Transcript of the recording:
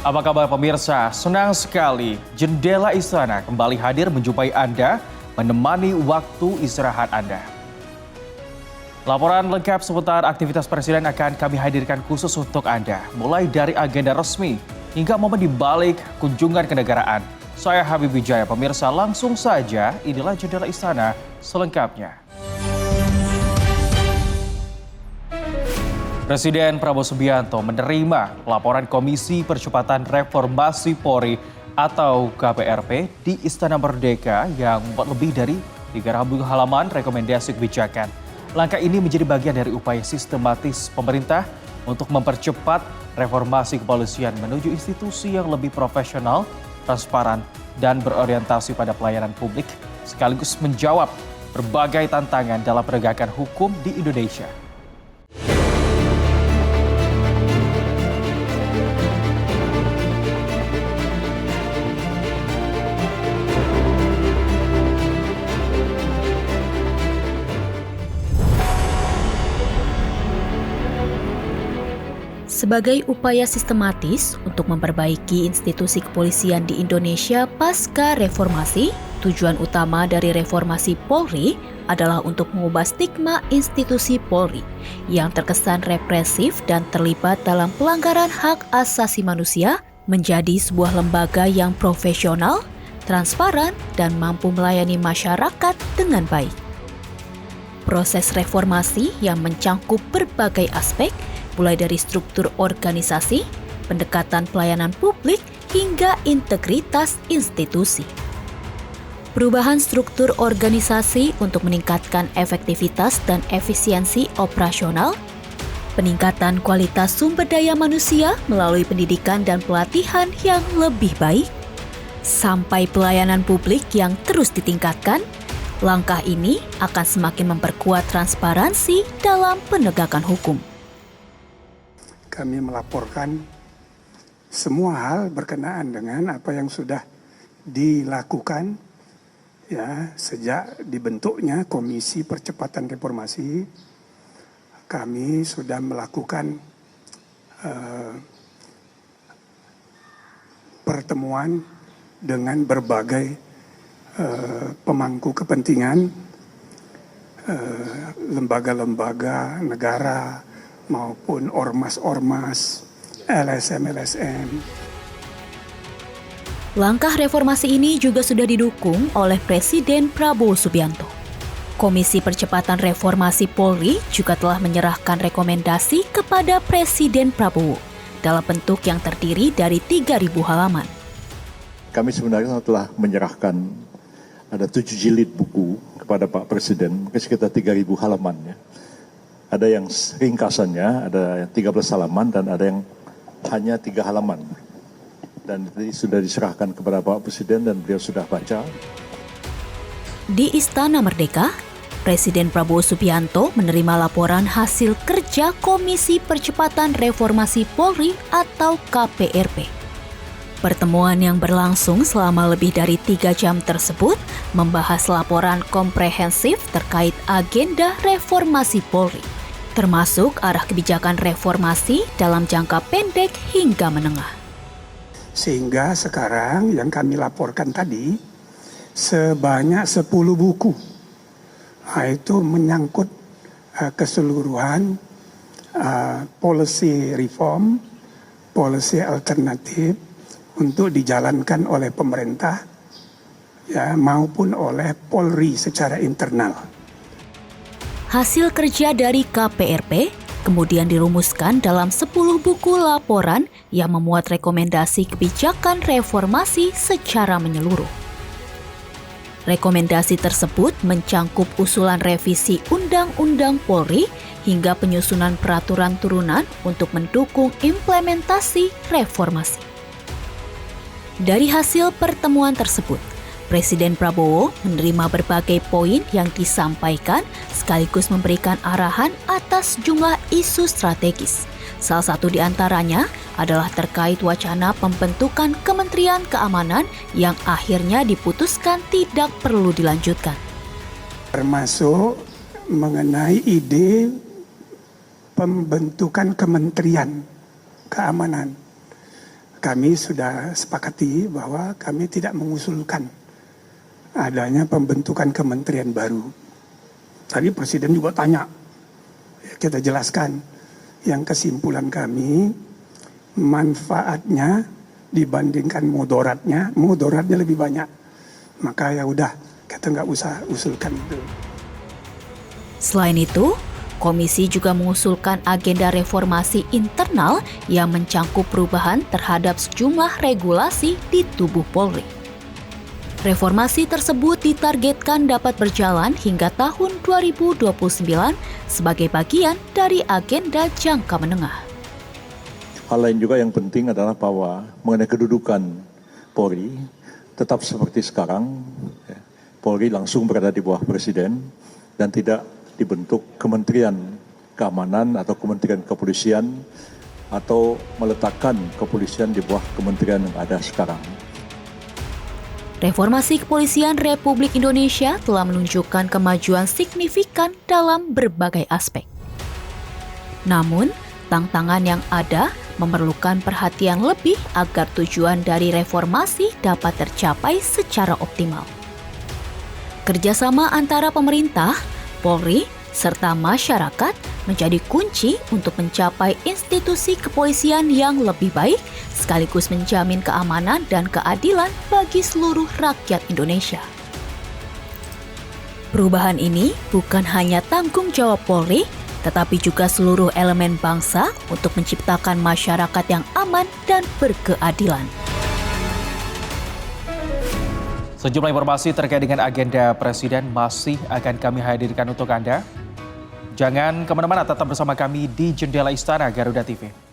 Apa kabar pemirsa? Senang sekali Jendela Istana kembali hadir menjumpai Anda, menemani waktu istirahat Anda. Laporan lengkap seputar aktivitas Presiden akan kami hadirkan khusus untuk Anda, mulai dari agenda resmi hingga momen di balik kunjungan kenegaraan. Saya Habib Wijaya, pemirsa, langsung saja inilah Jendela Istana selengkapnya. Presiden Prabowo Subianto menerima laporan Komisi Percepatan Reformasi Polri atau KPRP di Istana Merdeka yang membuat lebih dari 3.000 halaman rekomendasi kebijakan. Langkah ini menjadi bagian dari upaya sistematis pemerintah untuk mempercepat reformasi kepolisian menuju institusi yang lebih profesional, transparan, dan berorientasi pada pelayanan publik, sekaligus menjawab berbagai tantangan dalam penegakan hukum di Indonesia. Sebagai upaya sistematis untuk memperbaiki institusi kepolisian di Indonesia pasca reformasi, tujuan utama dari reformasi Polri adalah untuk mengubah stigma institusi Polri yang terkesan represif dan terlibat dalam pelanggaran hak asasi manusia menjadi sebuah lembaga yang profesional, transparan, dan mampu melayani masyarakat dengan baik. Proses reformasi yang mencangkup berbagai aspek, mulai dari struktur organisasi, pendekatan pelayanan publik, hingga integritas institusi. Perubahan struktur organisasi untuk meningkatkan efektivitas dan efisiensi operasional, peningkatan kualitas sumber daya manusia melalui pendidikan dan pelatihan yang lebih baik, sampai pelayanan publik yang terus ditingkatkan. Langkah ini akan semakin memperkuat transparansi dalam penegakan hukum. Kami melaporkan semua hal berkenaan dengan apa yang sudah dilakukan ya sejak dibentuknya Komisi Percepatan Reformasi. Kami sudah melakukan pertemuan dengan berbagai pemangku kepentingan, lembaga-lembaga negara maupun ormas-ormas, LSM-LSM. Langkah reformasi ini juga sudah didukung oleh Presiden Prabowo Subianto. Komisi Percepatan Reformasi Polri juga telah menyerahkan rekomendasi kepada Presiden Prabowo dalam bentuk yang terdiri dari 3.000 halaman. Kami sebenarnya telah menyerahkan ada 7 jilid buku kepada Pak Presiden, sekitar 3.000 halaman ya. Ada yang ringkasannya, ada yang 13 halaman dan ada yang hanya 3 halaman. Dan itu sudah diserahkan kepada Pak Presiden dan beliau sudah baca. Di Istana Merdeka, Presiden Prabowo Subianto menerima laporan hasil kerja Komisi Percepatan Reformasi Polri atau KPRP. Pertemuan yang berlangsung selama lebih dari 3 jam tersebut membahas laporan komprehensif terkait agenda reformasi Polri, termasuk arah kebijakan reformasi dalam jangka pendek hingga menengah. Sehingga sekarang yang kami laporkan tadi sebanyak 10 buku. Itu menyangkut keseluruhan policy reform, policy alternatif untuk dijalankan oleh pemerintah ya, maupun oleh Polri secara internal. Hasil kerja dari KPRP kemudian dirumuskan dalam 10 buku laporan yang memuat rekomendasi kebijakan reformasi secara menyeluruh. Rekomendasi tersebut mencangkup usulan revisi Undang-Undang Polri hingga penyusunan peraturan turunan untuk mendukung implementasi reformasi. Dari hasil pertemuan tersebut, Presiden Prabowo menerima berbagai poin yang disampaikan sekaligus memberikan arahan atas jumlah isu strategis. Salah satu di antaranya adalah terkait wacana pembentukan Kementerian Keamanan yang akhirnya diputuskan tidak perlu dilanjutkan. Termasuk mengenai ide pembentukan Kementerian Keamanan. kami sudah sepakati bahwa kami tidak mengusulkan adanya pembentukan kementerian baru. Tadi Presiden juga tanya, kita jelaskan. Yang kesimpulan kami, manfaatnya dibandingkan mudaratnya lebih banyak. Maka ya udah, kita nggak usah usulkan itu. Selain itu, komisi juga mengusulkan agenda reformasi internal yang mencangkup perubahan terhadap sejumlah regulasi di tubuh Polri. Reformasi tersebut ditargetkan dapat berjalan hingga tahun 2029 sebagai bagian dari agenda jangka menengah. Hal lain juga yang penting adalah bahwa mengenai kedudukan Polri tetap seperti sekarang, Polri langsung berada di bawah Presiden dan tidak dibentuk Kementerian Keamanan atau Kementerian Kepolisian atau meletakkan kepolisian di bawah kementerian yang ada sekarang. Reformasi Kepolisian Republik Indonesia telah menunjukkan kemajuan signifikan dalam berbagai aspek. Namun, tantangan yang ada memerlukan perhatian lebih agar tujuan dari reformasi dapat tercapai secara optimal. Kerjasama antara pemerintah, Polri, serta masyarakat menjadi kunci untuk mencapai institusi kepolisian yang lebih baik sekaligus menjamin keamanan dan keadilan bagi seluruh rakyat Indonesia. Perubahan ini bukan hanya tanggung jawab Polri, tetapi juga seluruh elemen bangsa untuk menciptakan masyarakat yang aman dan berkeadilan. Sejumlah informasi terkait dengan agenda Presiden masih akan kami hadirkan untuk Anda. Jangan kemana-mana, tetap bersama kami di Jendela Istana Garuda TV.